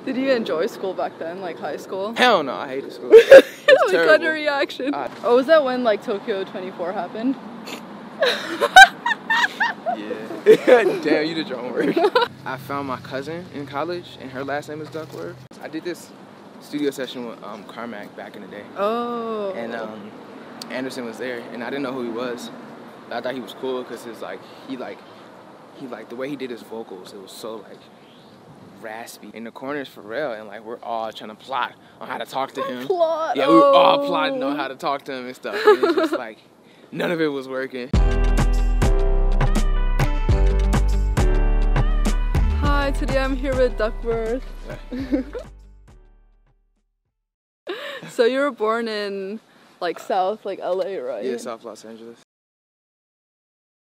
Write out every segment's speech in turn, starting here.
Did you enjoy school back then, like high school? Hell no, I hated school. That It's was terrible. kind of reaction. Oh, was that when like Tokyo 24 happened? Yeah. Damn, you did your homework. I found my cousin in college, and her last name is Duckwrth. I did this studio session with Carmack back in the day. Oh. And Anderson was there, and I didn't know who he was. But I thought he was cool because it's like he the way he did his vocals. It was so like raspy in the corners for real, and like we're all trying to plot on how to talk to him. Plot. Yeah, we were all plotting on how to talk to him and stuff. And it's just like none of it was working. Hi, today I'm here with Duckwrth. So you were born in like South, like LA, right? Yeah, South Los Angeles.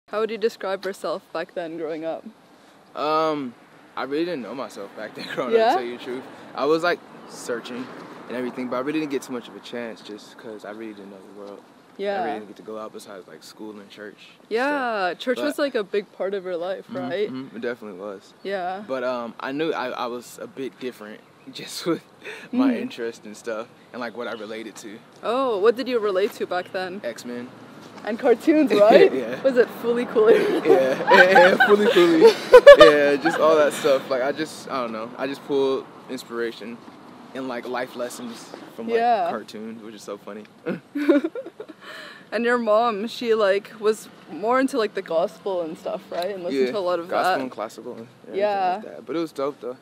How would you describe yourself back then growing up? I really didn't know myself back then growing up, to tell you the truth. I was like searching and everything, but I really didn't get too much of a chance just because I really didn't know the world. Yeah. I really didn't get to go out besides like school and church. Yeah, church was like a big part of your life, right? It definitely was. Yeah. But I knew I was a bit different just with my interest and stuff and like what I related to. Oh, what did you relate to back then? X-Men. And cartoons, right? Yeah. Was it Fully Cooler? Yeah, fully. Yeah, just all that stuff. Like I don't know. I just pulled inspiration and like life lessons from like cartoons, which is so funny. And your mom, she like was more into like the gospel and stuff, right? And listened to a lot of gospel that. and classical and yeah. like that. But it was dope though,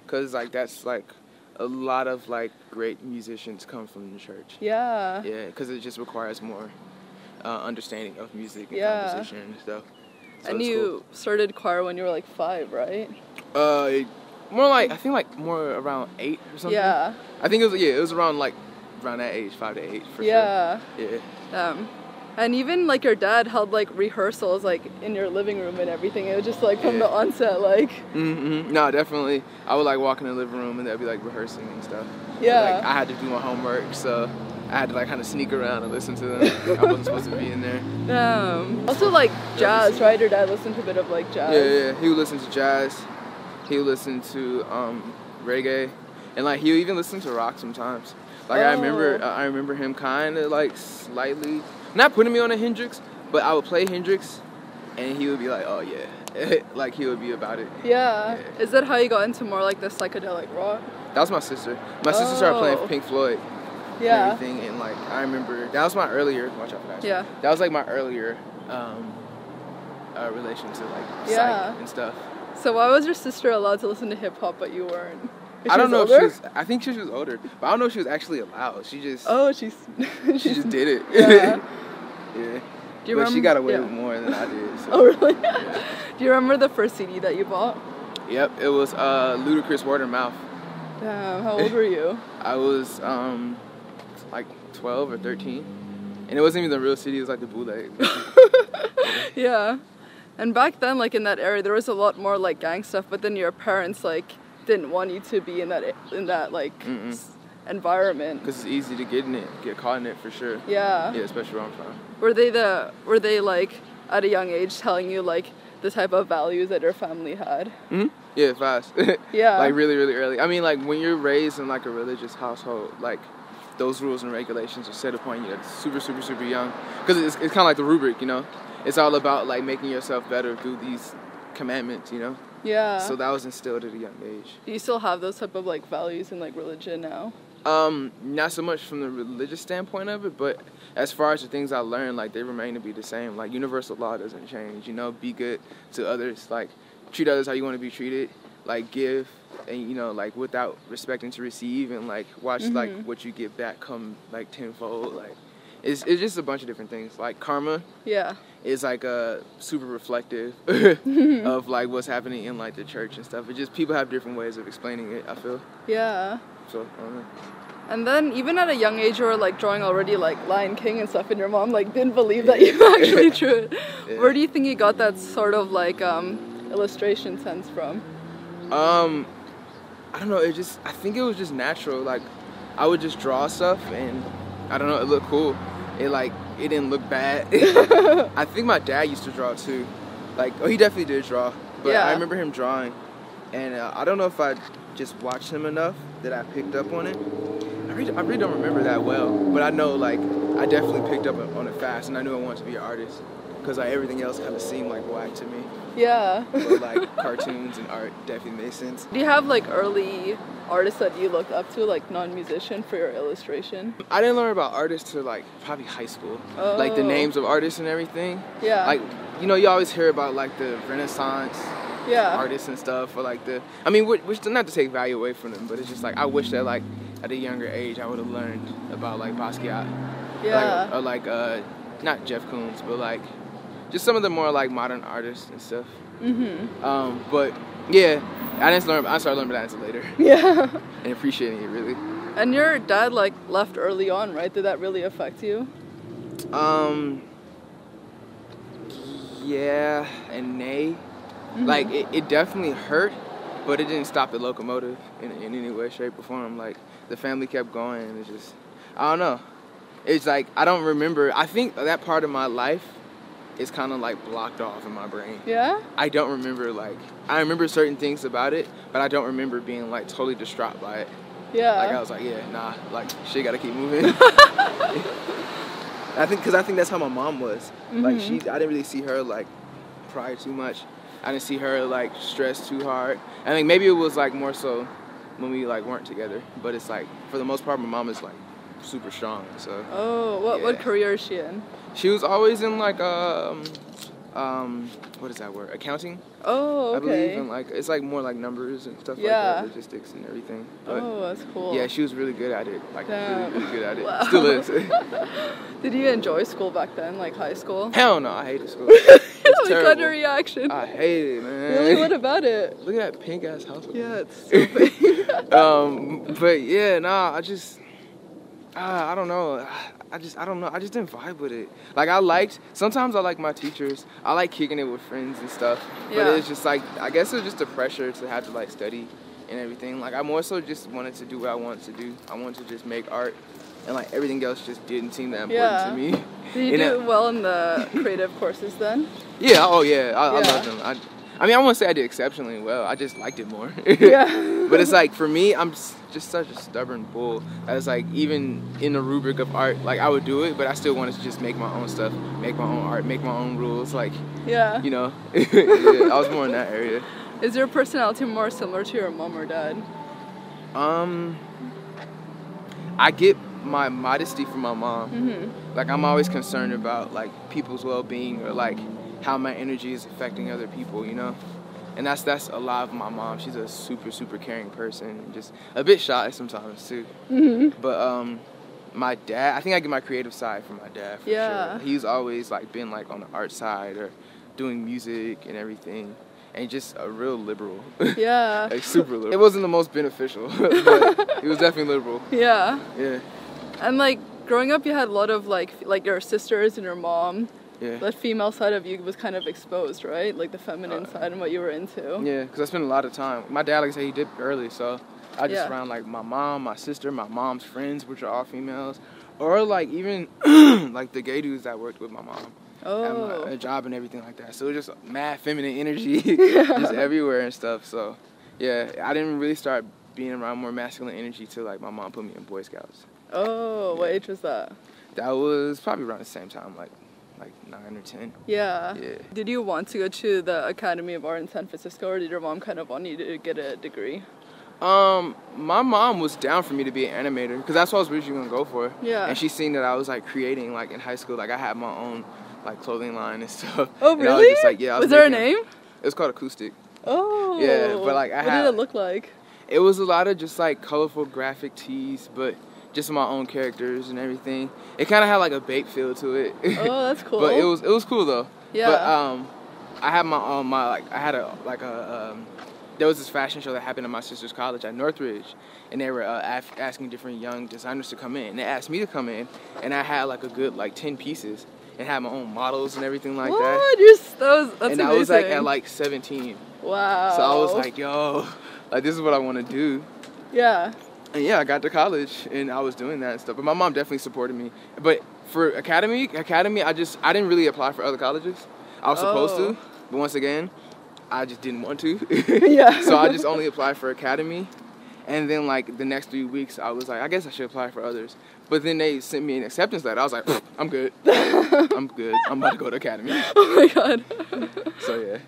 cause like that's like a lot of like great musicians come from the church. Yeah. Yeah, cause it just requires more understanding of music and composition and stuff. So and you started choir when you were like 5, right? More like I think like more around 8 or something. Yeah. I think it was around that age, 5 to 8 for sure. Yeah. And even like your dad held like rehearsals like in your living room and everything. It was just like from the onset, like. No, definitely. I would like walk in the living room and they'd be like rehearsing and stuff. Yeah. But, like I had to do my homework, so I had to like kind of sneak around and listen to them. I wasn't supposed to be in there. Also like jazz, right? Your dad listened to a bit of like jazz. Yeah. He would listen to jazz. He would listen to reggae, and like he would even listen to rock sometimes. Like I remember him kind of like slightly not putting me on a Hendrix, but I would play Hendrix, and he would be like, "Oh yeah," like he would be about it. Yeah. Is that how you got into more like the psychedelic rock? That was my sister. My sister started playing Pink Floyd. Yeah. And everything, and like I remember that was my earlier. Watch out for that. Yeah. That was like my earlier relation to like psych and stuff. So why was your sister allowed to listen to hip hop but you weren't? I don't know if she was. I think she was older, but I don't know if she was actually allowed. She just. Oh, she just did it. Yeah. Yeah. Do you but remember? She got away with more than I did. So. Oh really? Yeah. Do you remember the first CD that you bought? Yep, it was Ludacris Word of Mouth. Damn, how old were you? I was like 12 or 13, and it wasn't even the real CD. It was like the bootleg. Yeah. And back then, like in that area, there was a lot more like gang stuff. But then your parents like didn't want you to be in that like environment. Because it's easy to get caught in it for sure. Yeah. Yeah, especially where I'm from. Were they like at a young age telling you like the type of values that your family had? Yeah, fast. Yeah. Like really, really early. I mean, like when you're raised in like a religious household, like those rules and regulations are set upon you like super, super, super young. Because it's kind of like the rubric, you know. It's all about like making yourself better through these commandments, you know. Yeah. So that was instilled at a young age. Do you still have those type of like values in like religion now? Not so much from the religious standpoint of it, but as far as the things I learned, like they remain to be the same. Like universal law doesn't change, you know. Be good to others, like treat others how you want to be treated, like give, and you know, like without expecting to receive, and like watch like what you get back come like tenfold. Like it's just a bunch of different things. Like karma. Yeah. Is like super reflective of like what's happening in like the church and stuff. It just people have different ways of explaining it, I feel. Yeah. So I don't know. And then even at a young age you were like drawing already like Lion King and stuff, and your mom like didn't believe that you actually drew it. Yeah. Where do you think you got that sort of like illustration sense from? I don't know, I think it was just natural. Like I would just draw stuff and I don't know, it looked cool. It didn't look bad. I think my dad used to draw too. Like, he definitely did draw. But I remember him drawing. And I don't know if I just watched him enough that I picked up on it. I really don't remember that well, but I know like I definitely picked up on it fast, and I knew I wanted to be an artist because like everything else kind of seemed like whack to me. Yeah. But like cartoons and art definitely made sense. Do you have like early artists that you looked up to, like non-musician, for your illustration? I didn't learn about artists till like probably high school. Oh. Like the names of artists and everything. Yeah. Like, you know, you always hear about like the Renaissance artists and stuff, or like I mean, which not to take value away from them, but it's just like I wish that like at a younger age I would have learned about like Basquiat. Yeah. Like, or like not Jeff Koons, but like just some of the more like modern artists and stuff. But yeah, I started learning about that later. Yeah. And appreciating it really. And your dad like left early on, right? Did that really affect you? Yeah and nay. Like it definitely hurt, but it didn't stop the locomotive in any way, shape, or form. Like the family kept going, and it's just, I don't know. It's like I don't remember. I think that part of my life is kind of like blocked off in my brain. Yeah? I don't remember, like, I remember certain things about it, but I don't remember being like totally distraught by it. Yeah. Like I was like, yeah, nah, like shit gotta keep moving. I think that's how my mom was. Like I didn't really see her like cry too much. I didn't see her like stress too hard. I think maybe it was like more so when we like weren't together, but it's like for the most part my mom is like super strong. So. Oh, what career is she in? She was always in like what is that word? Accounting. Oh, okay. I believe, and like it's like more like numbers and stuff like that, logistics and everything. But that's cool. Yeah, she was really good at it. Like really good at it. Wow. Still is. Did you enjoy school back then, like high school? Hell no, I hated school. It's terrible. Got a reaction. I hate it, man. Really? What about it? Look at that pink ass house. Yeah, it's so big. But yeah, nah, I don't know. I don't know. I just didn't vibe with it. Like sometimes I like my teachers. I like kicking it with friends and stuff. But it's just like, I guess it was just the pressure to have to like study and everything. Like I more so just wanted to do what I wanted to do. I wanted to just make art, and like everything else just didn't seem that important to me. Did you do well in the creative courses then? Yeah. Oh yeah. I loved them. I mean, I won't say I did exceptionally well. I just liked it more. Yeah. But it's like, for me, I'm just such a stubborn bull. I was like, even in the rubric of art, like I would do it, but I still wanted to just make my own stuff, make my own art, make my own rules. Like, you know, I was more in that area. Is your personality more similar to your mom or dad? I get my modesty from my mom. Like I'm always concerned about like people's well-being, or like how my energy is affecting other people, you know? And that's a lot of my mom. She's a super caring person, just a bit shy sometimes too. But my dad, I think I get my creative side from my dad for sure. He's always like been like on the art side or doing music and everything. And just a real liberal. Yeah. Like super liberal. It wasn't the most beneficial, but he was definitely liberal. Yeah. Yeah. And like growing up, you had a lot of like your sisters and your mom. Yeah. The female side of you was kind of exposed, right? Like the feminine side and what you were into. Yeah, because I spent a lot of time. My dad, like I said, he did early, so I just around like my mom, my sister, my mom's friends, which are all females, or like even like the gay dudes that worked with my mom. Oh. At a job and everything like that. So it was just mad feminine energy just everywhere and stuff. So yeah, I didn't really start being around more masculine energy till like my mom put me in Boy Scouts. Oh, what age was that? That was probably around the same time, like 9 or 10. Yeah. Did you want to go to the Academy of Art in San Francisco, or did your mom kind of want you to get a degree? My mom was down for me to be an animator, because that's what I was originally going to go for. Yeah. And she seen that I was like creating, like in high school, like I had my own like clothing line and stuff. Oh, really? And I was just like, yeah. Was there a name? It was called Acoustic. Oh. Yeah, but like what did it look like? It was a lot of just like colorful graphic tees, but just my own characters and everything. It kind of had like a bake feel to it. Oh, that's cool. But it was cool though. Yeah. But I had there was this fashion show that happened at my sister's college at Northridge, and they were asking different young designers to come in. And they asked me to come in, and I had like a good like 10 pieces, and had my own models and everything like that. That's amazing. I was like at like 17. Wow. So I was like, yo, like this is what I want to do. Yeah. And yeah, I got to college and I was doing that and stuff. But my mom definitely supported me. But for Academy, I didn't really apply for other colleges. I was supposed to, but once again, I just didn't want to. Yeah. So I just only applied for academy. And then, like, the next 3 weeks, I was like, I guess I should apply for others. But then they sent me an acceptance letter. I was like, I'm good. I'm good. I'm about to go to academy. Oh my god. So, yeah.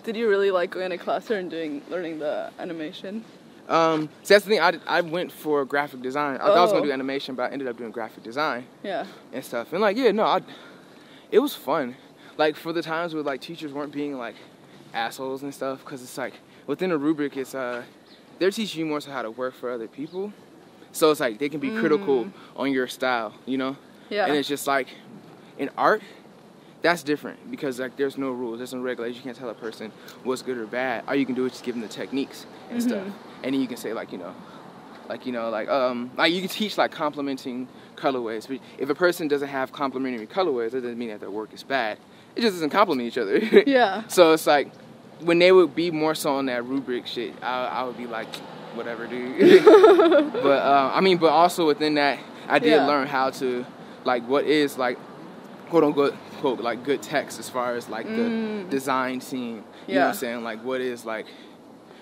Did you really like going to class and learning the animation? So that's the thing. I went for graphic design. I thought I was gonna do animation, but I ended up doing graphic design. Yeah. And stuff. And like, yeah, no, it was fun. Like, for the times where like teachers weren't being like assholes and stuff, because it's like within a rubric, it's they're teaching you more so how to work for other people. So it's like they can be critical on your style, you know. Yeah. And it's just like in art, that's different because like there's no rules, there's no regulations. You can't tell a person what's good or bad. All you can do is just give them the techniques and stuff, and then you can say like you can teach like complementing colorways. But if a person doesn't have complementary colorways, that doesn't mean that their work is bad. It just doesn't complement each other. Yeah. So it's like when they would be more so on that rubric shit, I would be like, whatever, dude. But also within that, I did learn how to like what is like quote unquote like good text as far as like the design scene. You know what I'm saying? Like what is like,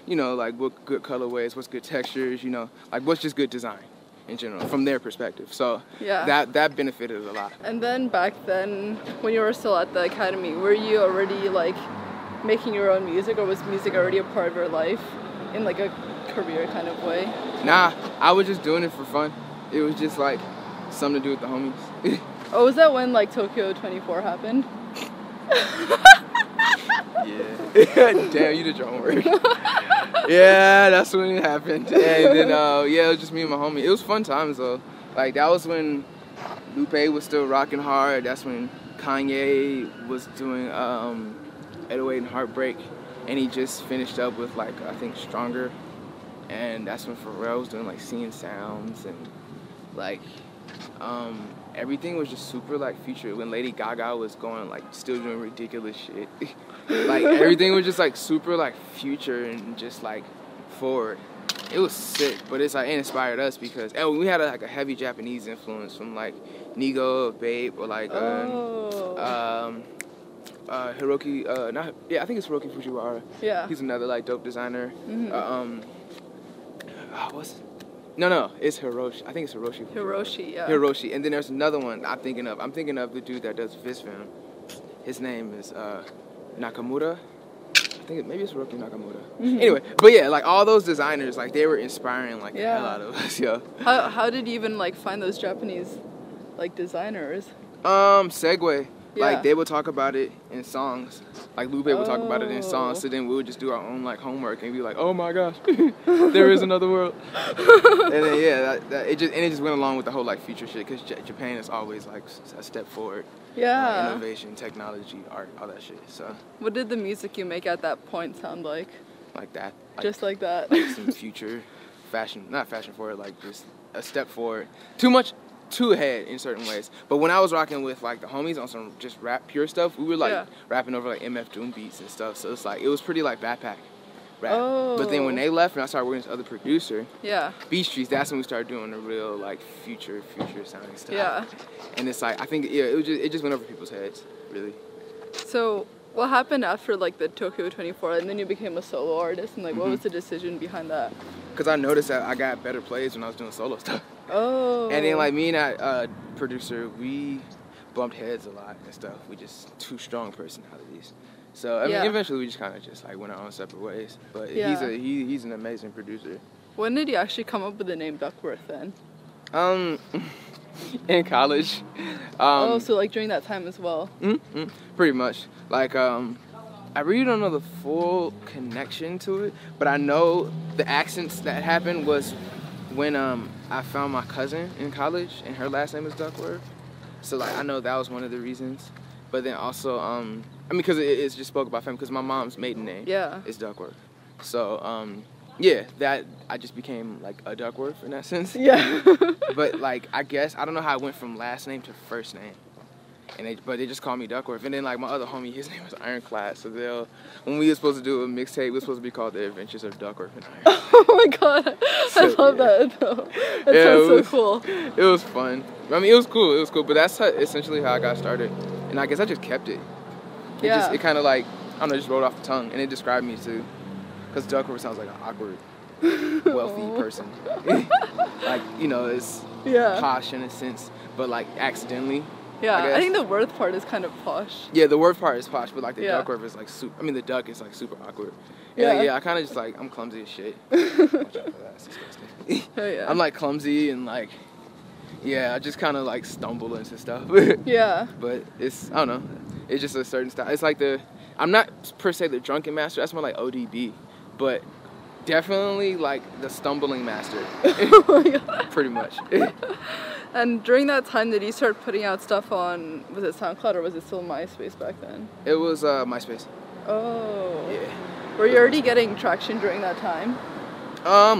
you know, like what good colorways, what's good textures, you know, like what's just good design in general from their perspective. So that benefited a lot. And then back then, when you were still at the academy, were you already like making your own music, or was music already a part of your life in like a career kind of way? Nah, I was just doing it for fun. It was just like something to do with the homies. Oh, was that when like Tokyo 24 happened? Yeah. Damn, you did your homework. Yeah, that's when it happened. And then, it was just me and my homie. It was fun times, though. Like, that was when Lupe was still rocking hard. That's when Kanye was doing 808 and Heartbreak. And he just finished up with, like, I think, Stronger. And that's when Pharrell was doing, like, Seeing Sounds. And, like, everything was just super, like, featured. When Lady Gaga was going, like, still doing ridiculous shit. Like, everything was just, like, super, like, future and just, like, forward. It was sick, but it's, like, it inspired us because, and we had, like, a heavy Japanese influence from, like, Nigo, Babe, or, like, Hiroki, I think it's Hiroki Fujiwara. Yeah. He's another, like, dope designer. No, it's Hiroshi. I think it's Hiroshi. Hiroshi, yeah. Hiroshi. And then there's another one I'm thinking of. I'm thinking of the dude that does Visfilm. His name is Nakamura. I think maybe it's Hiroki Nakamura. Anyway, but yeah, like all those designers, like they were inspiring like the hell out of us, yo. How did you even like find those Japanese like designers? Segue. Like they would talk about it in songs. Like Lupe would talk about it in songs. So then we would just do our own like homework and be like, oh my gosh, there is another world. And then it just went along with the whole like future shit because Japan is always like a step forward. Yeah. Innovation, technology, art, all that shit. So. What did the music you make at that point sound like? Like that. Like, just like that. Like some future not fashion forward, like just a step forward. Too ahead in certain ways. But when I was rocking with like the homies on some just rap pure stuff, we were like rapping over like MF Doom beats and stuff. So it's like it was pretty like backpack rap. But then when they left and I started working with this other producer, Beat Streets, that's when we started doing the real like future sounding stuff. Yeah. And it's like I think it just went over people's heads, really. So what happened after like the Tokyo 24 and then you became a solo artist and like what was the decision behind that? Because I noticed that I got better plays when I was doing solo stuff. Oh. And then like me and that producer, we bumped heads a lot and stuff. We just two strong personalities. So I mean, eventually we just kind of just like went our own separate ways. But he's an amazing producer. When did you actually come up with the name Duckwrth then? In college. So like during that time as well. Pretty much. Like I really don't know the full connection to it, but I know the accents that happened was when I found my cousin in college and her last name is Duckwrth. So like I know that was one of the reasons. But then also because it's just spoke about family because my mom's maiden name is Duckwrth. So that I just became like a Duckwrth in that sense. Yeah. But like I guess I don't know how it went from last name to first name. But they just call me Duckwrth. And then like my other homie, his name was Ironclad. So when we were supposed to do a mixtape, we were supposed to be called The Adventures of Duckwrth and Ironclad. Oh my god, I love that though. That sounds so cool. It was fun. I mean, it was cool. But that's essentially how I got started. And I guess I just kept it. It kind of like, don't know, just rolled off the tongue, and it described me too. Because Duckwrth sounds like an awkward, wealthy person. Like, you know, it's posh in a sense, but like accidentally. Yeah, I think the Worth part is kind of posh. Yeah, the Worth part is posh, but like the Duckwrth is like super. I mean, the duck is like super awkward. Yeah, I kind of just like, I'm clumsy as shit. Watch out for that. That's disgusting. Oh, yeah. I'm like clumsy and like, I just kind of like stumble into stuff. Yeah. But it's, I don't know, it's just a certain style. It's like I'm not per se the drunken master, that's more like ODB, but definitely like the stumbling master. Oh my God. Pretty much. And during that time, did you start putting out stuff on, was it SoundCloud or was it still MySpace back then? It was MySpace. Oh. Yeah. Were you already getting traction during that time?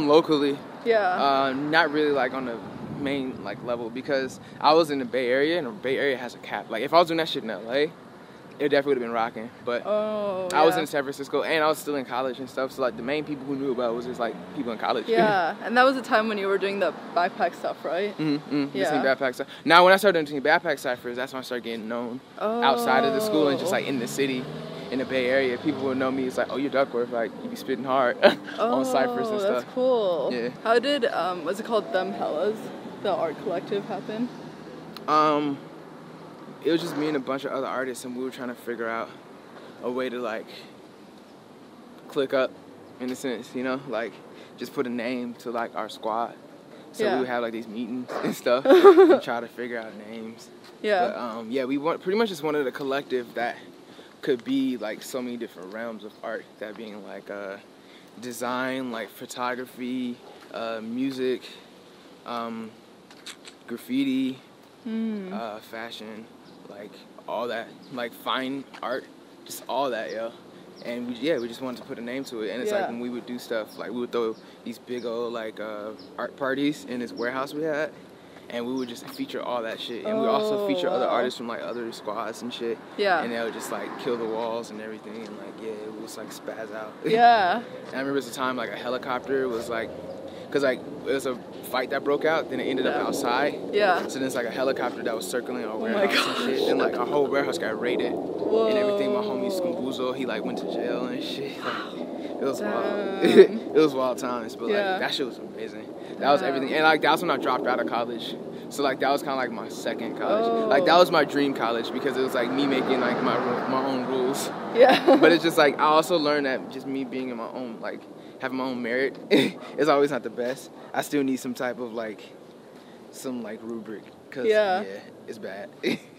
Locally. Yeah. Not really like on the main like level, because I was in the Bay Area, and the Bay Area has a cap. Like if I was doing that shit in LA, it definitely would have been rocking. But I was in San Francisco, and I was still in college and stuff. So like the main people who knew about it was just like people in college. Yeah, and that was the time when you were doing the backpack stuff, right? Mm-hmm. Yeah. Team backpack stuff. Now when I started doing Team Backpack Cyphers, that's when I started getting known outside of the school and just like in the city. In the Bay Area, people would know me as like, oh, you're Duckwrth, like you be spitting hard on ciphers and stuff. That's cool. Yeah. How did what's it called, Them Hellas, the art collective, happen? It was just me and a bunch of other artists, and we were trying to figure out a way to like click up, in a sense, you know, like just put a name to like our squad. So we would have like these meetings and stuff and try to figure out names. Yeah. But we pretty much just wanted a collective that could be like so many different realms of art, that being like design, like photography, music, graffiti, fashion, like all that, like fine art, just all that, and we just wanted to put a name to it. And it's like when we would do stuff, like we would throw these big old like art parties in this warehouse we had, and we would just feature all that shit. And we would also feature other artists from like other squads and shit. Yeah. And they would just like kill the walls and everything, and like it would just like spaz out. Yeah. And I remember the time like a helicopter was like, cause like it was a fight that broke out, then it ended up outside. Yeah. So then it's like a helicopter that was circling our warehouse and shit. Then like our whole warehouse got raided. Whoa. And everything. My homie Scumbuzo, he like went to jail and shit. Like, it was wild. It was wild times, but like that shit was amazing. That was everything. And like that's when I dropped out of college. So like that was kind of like my second college. Like that was my dream college, because it was like me making like my own rules. Yeah. But it's just like I also learned that just me being in my own, like having my own merit is always not the best. I still need some type of like some like rubric, because it's bad.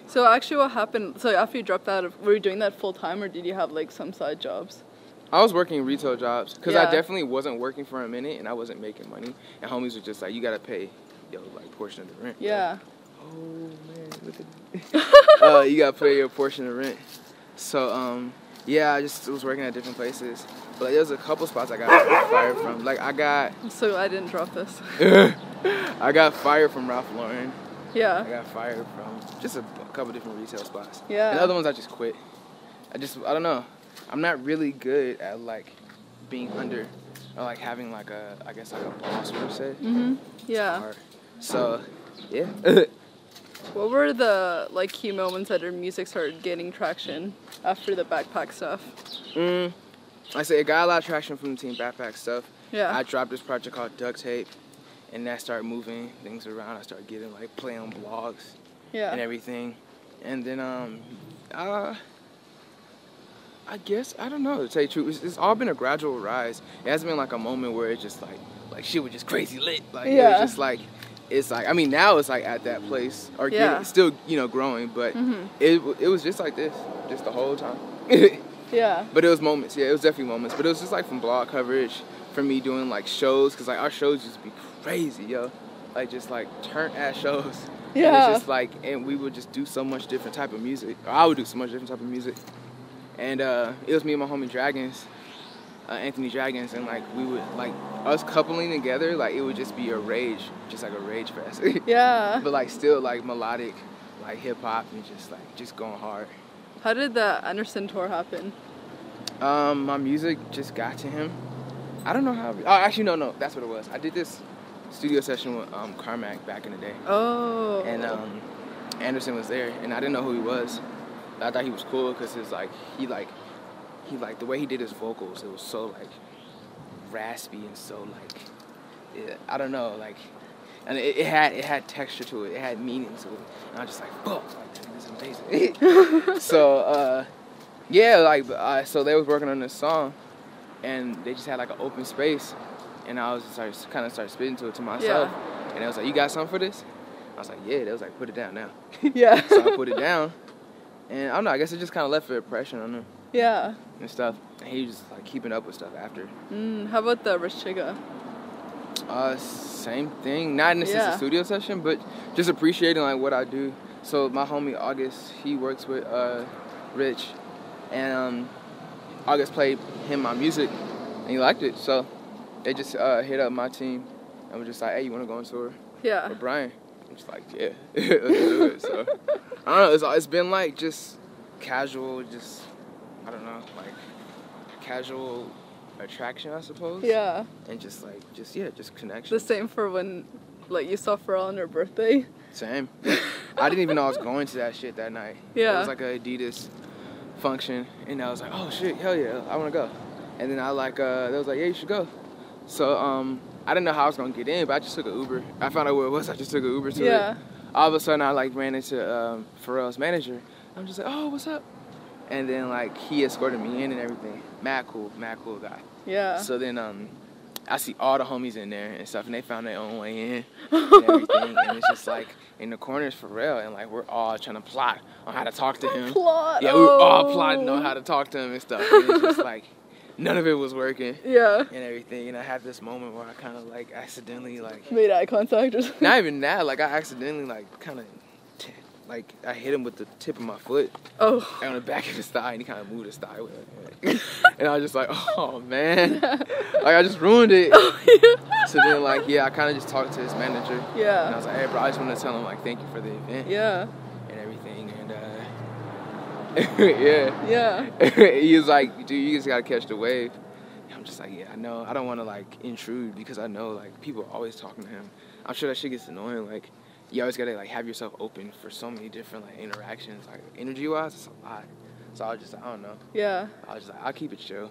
So actually what happened, so after you dropped out, were you doing that full time, or did you have like some side jobs? I was working retail jobs, because I definitely wasn't working for a minute and I wasn't making money, and homies were just like, you gotta pay like portion of the rent. Yeah. Like, oh man, look at you gotta pay your portion of rent. So I just was working at different places, but like, there was a couple spots I got fired from. Like I'm so glad I didn't drop this. I got fired from Ralph Lauren. Yeah. I got fired from just a couple different retail spots. Yeah. And the other ones I just quit. I don't know. I'm not really good at like being under, or like having like a boss per se. Yeah. So, yeah. What were the like key moments that your music started gaining traction after the backpack stuff? I say it got a lot of traction from the Team Backpack stuff. Yeah. I dropped this project called Duct Tape, and that started moving things around. I started getting like play on blogs and everything. And then I guess, I don't know, to tell you the truth, it's all been a gradual rise. It hasn't been like a moment where it's just like shit was just crazy lit. Like it was just like, it's like, I mean now it's like at that place, or it's still, you know, growing, but it was just like this, just the whole time. Yeah. But it was moments, it was definitely moments. But it was just like from blog coverage, from me doing like shows, because like our shows used to be crazy, yo. Like just like turnt ass shows. Yeah. And it's just like, and we would just do so much different type of music. Or I would do so much different type of music. And it was me and my homie Dragons, Anthony Dragons, and like we would, like us coupling together, like it would just be a rage, just like a rage fest. Yeah. But like still like melodic, like hip hop, and just going hard. How did the Anderson tour happen? My music just got to him. I don't know how. Oh, actually no, that's what it was. I did this studio session with Carmack back in the day. Oh. And Anderson was there, and I didn't know who he was. I thought he was cool because he he like the way he did his vocals, it was so like raspy and so like, I don't know, like, and it had texture to it, it had meaning to it, and I was just like, fuck, like, this is amazing. So yeah, like so they was working on this song, and they just had like an open space, and I was just kind of started spitting to it to myself, and they was like, you got something for this? I was like, yeah. They was like, put it down now. Yeah. So I put it down, and I don't know, I guess it just kind of left an impression on him. Yeah. And stuff, and he was just like keeping up with stuff after. How about the Rischiga? Same thing, not in a studio session, but just appreciating like what I do. So my homie August, he works with Rich, and August played him my music, and he liked it. So they just hit up my team, and was just like, hey, you want to go on tour? Yeah. With Brian? I'm just like, yeah, let's do it. So I don't know, it's been like just casual, just, I don't know, like casual attraction, I suppose. Yeah. And just connection. The same for when, like, you saw Pharrell on her birthday. Same. I didn't even know I was going to that shit that night. Yeah. It was like a Adidas function, and I was like, oh shit, hell yeah, I want to go. And then I like, they was like, yeah, you should go. So I didn't know how I was gonna get in, but I just took an Uber. I found out where it was. I just took an Uber to it. All of a sudden, I like ran into Pharrell's manager. I'm just like, oh, what's up? And then like he escorted me in and everything. Mad cool guy. Yeah. So then I see all the homies in there and stuff, and they found their own way in and everything. And it's just like in the corners Pharrell, and like we're all trying to plot on how to talk to him. Yeah, we were all plotting on how to talk to him and stuff. And it's just like none of it was working. Yeah. And everything. And I had this moment where I kind of like accidentally like made eye contact or something. Not even that. Like I accidentally like kind of like I hit him with the tip of my foot. Oh. On the back of his thigh, and he kind of moved his thigh with it. And I was just like, oh man, like I just ruined it. So then like I kind of just talked to his manager. Yeah. And I was like, hey bro, I just want to tell him like thank you for the event. Yeah. And everything, and yeah. He was like, dude, you just gotta catch the wave. And I'm just like, yeah, I know. I don't want to like intrude because I know like people are always talking to him. I'm sure that shit gets annoying. Like you always gotta like have yourself open for so many different like interactions. Like energy wise, it's a lot. So I was just like, I don't know. Yeah. I was just like, I'll keep it chill.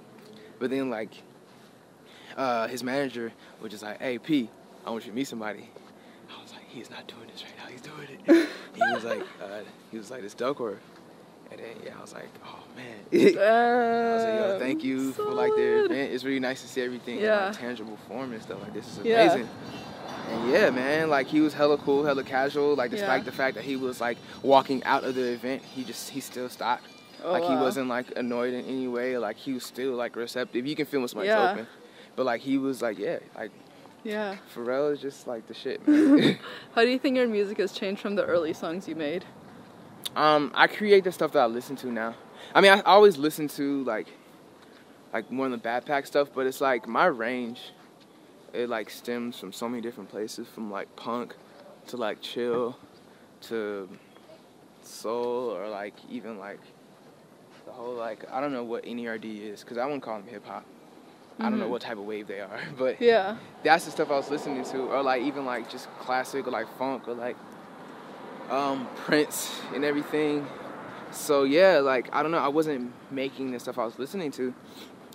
But then like his manager was just like, hey P, I want you to meet somebody. I was like, he's not doing this right now. He's doing it. He was like, this Duckwrth. And then I was like, oh man. I was like, yo, thank you for like the event. It's really nice to see everything in like tangible form and stuff. Like this is amazing. And yeah, man, like he was hella cool, hella casual. Like despite the fact that he was like walking out of the event, he still stopped. Oh, like he wasn't like annoyed in any way. Like he was still like receptive. You can feel when somebody's open. But like he was like, Pharrell is just like the shit, man. How do you think your music has changed from the early songs you made? I create the stuff that I listen to now. I mean, I always listen to like more than the backpack stuff, but it's like my range, it like stems from so many different places, from like punk to like chill to soul, or like even like the whole like, I don't know what NERD is, because I wouldn't call them hip hop. I don't know what type of wave they are, but that's the stuff I was listening to, or like even like just classic or like funk or like Prince and everything. So yeah, like I don't know, I wasn't making the stuff I was listening to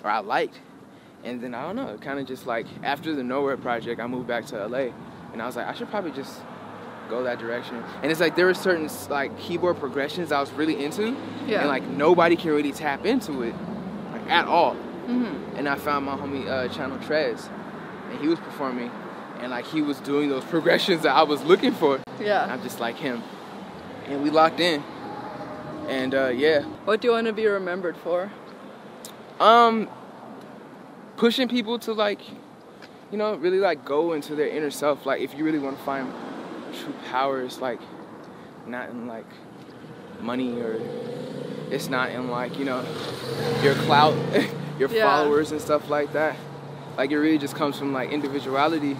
or I liked, and then I don't know, kind of just like after the Nowhere project, I moved back to LA, and I was like, I should probably just go that direction. And it's like there were certain like keyboard progressions I was really into, and like nobody can really tap into it like at all. And I found my homie Channel Trez, and he was performing, and like he was doing those progressions that I was looking for. Yeah. I'm just like him, and we locked in. And What do you want to be remembered for? Pushing people to like, you know, really like go into their inner self. Like if you really want to find true power, it's like not in like money, or it's not in like, you know, your clout, your followers and stuff like that. Like it really just comes from like individuality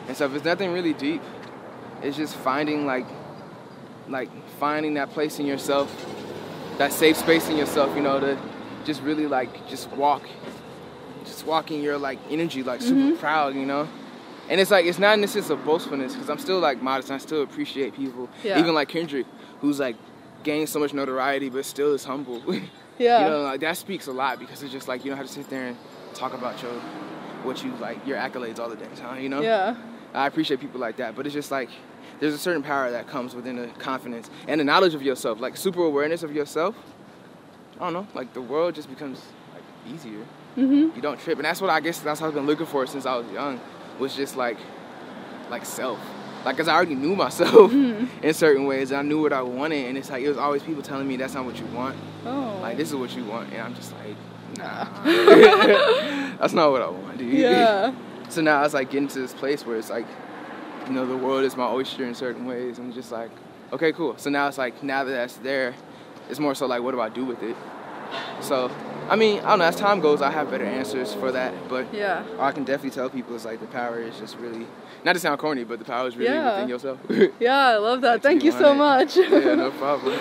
and stuff. It's nothing really deep. It's just finding like finding that place in yourself, that safe space in yourself, you know, to just really like just walk in your like energy, like super proud, you know. And it's like, it's not in the sense of boastfulness, because I'm still like modest and I still appreciate people. Even like Kendrick, who's like gained so much notoriety but still is humble. Yeah. You know, like, that speaks a lot because it's just like you don't have to sit there and talk about your accolades all the damn time, you know? Yeah. I appreciate people like that, but it's just like there's a certain power that comes within the confidence and the knowledge of yourself, like super awareness of yourself. I don't know, like the world just becomes like easier. You don't trip, and that's what I've been looking for since I was young, was just like self. Like, cause I already knew myself in certain ways, and I knew what I wanted, and it's like it was always people telling me that's not what you want. Oh. Like, this is what you want, and I'm just like, nah. That's not what I want, dude. Yeah. So now it's like getting to this place where it's like, you know, the world is my oyster in certain ways. I'm just like, okay, cool. So now it's like, now that that's there, it's more so like, what do I do with it? So, I mean, I don't know, as time goes, I have better answers for that, but yeah. I can definitely tell people it's like the power is just really, not to sound corny, but the power is really within yourself. Yeah, I love that. Thank you so much. Yeah, no problem.